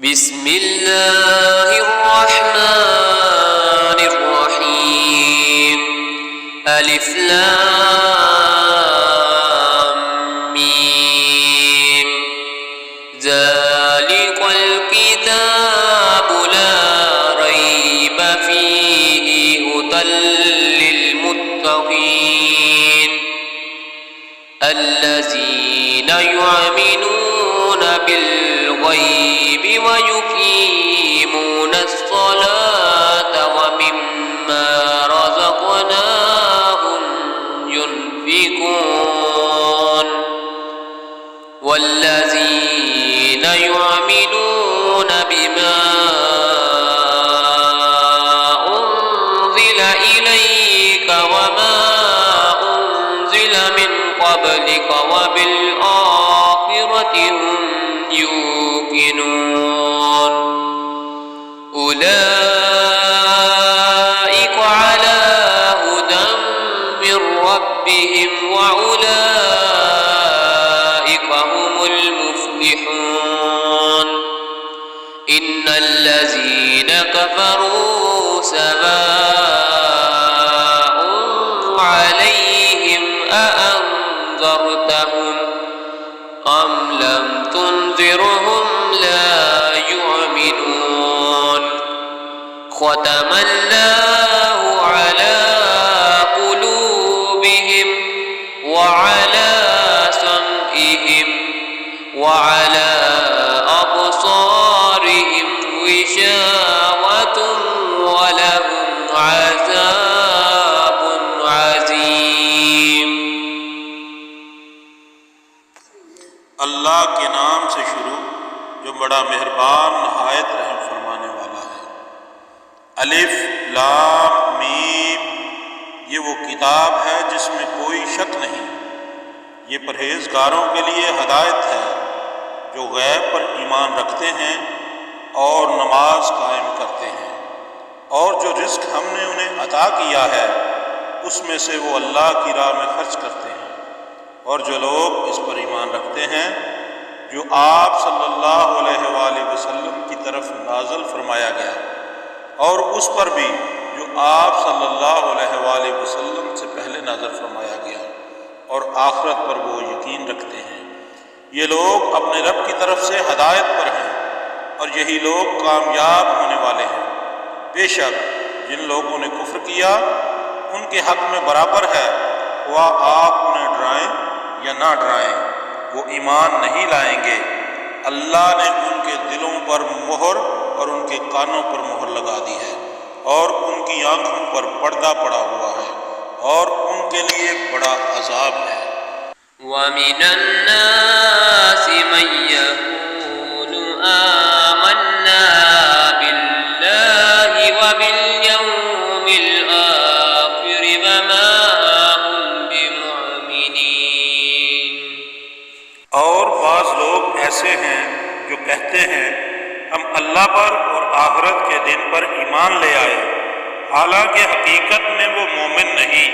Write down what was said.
بسم اللہ الرحمن الرحیم الف لام میم ذالک الکتاب لا ریب فیہ ھدی للمتقین الذین یؤمنون بالغیب ويقيمون الصلاة ومما رزقناهم ينفقون والذين يؤمنون بما أنزل إليك وما أنزل من قبلك وبالآخرة هم يوقنون أولئك على هدى من ربهم وأولئك هم المفلحون إن الذين كفروا سواء عليهم أأنذرتهم أم لم تنذرهم لا يؤمنون ختم الله على قلوبهم وعلى سمعهم وعلى أبصارهم غشاوة ولهم عذاب عظيم۔ اللہ کے نام سے شروع جو بڑا مہربان نہایت رحم فرمانے والا ہے۔ الف لام میم، یہ وہ کتاب ہے جس میں کوئی شک نہیں، یہ پرہیزگاروں کے لیے ہدایت ہے جو غیب پر ایمان رکھتے ہیں اور نماز قائم کرتے ہیں، اور جو رزق ہم نے انہیں عطا کیا ہے اس میں سے وہ اللہ کی راہ میں خرچ کرتے ہیں، اور جو لوگ اس پر ایمان رکھتے ہیں جو آپ صلی اللہ علیہ وآلہ وسلم کی طرف نازل فرمایا گیا، اور اس پر بھی جو آپ صلی اللہ علیہ وآلہ وسلم سے پہلے نازل فرمایا گیا، اور آخرت پر وہ یقین رکھتے ہیں، یہ لوگ اپنے رب کی طرف سے ہدایت پر ہیں، اور یہی لوگ کامیاب ہونے والے ہیں۔ بے شک جن لوگوں نے کفر کیا ان کے حق میں برابر ہے، خواہ آپ انہیں ڈرائیں یا نہ ڈرائیں، وہ ایمان نہیں لائیں گے۔ اللہ نے ان کے دلوں پر مہر اور ان کے کانوں پر مہر لگا دی ہے، اور ان کی آنکھوں پر پردہ پڑا ہوا ہے، اور ان کے لیے بڑا عذاب ہے۔ وَمِنَ النَّاسِ مَن يَقُولُ آمَنَّا بِاللَّهِ وَبِالْيَوْمِ الْآخِرِ وَمَا هُمْ بِمُؤْمِنِينَ۔ اور بعض لوگ ایسے ہیں جو کہتے ہیں ہم اللہ پر اور آخرت کے دن پر ایمان لے آئے، حالانکہ حقیقت میں وہ مومن نہیں۔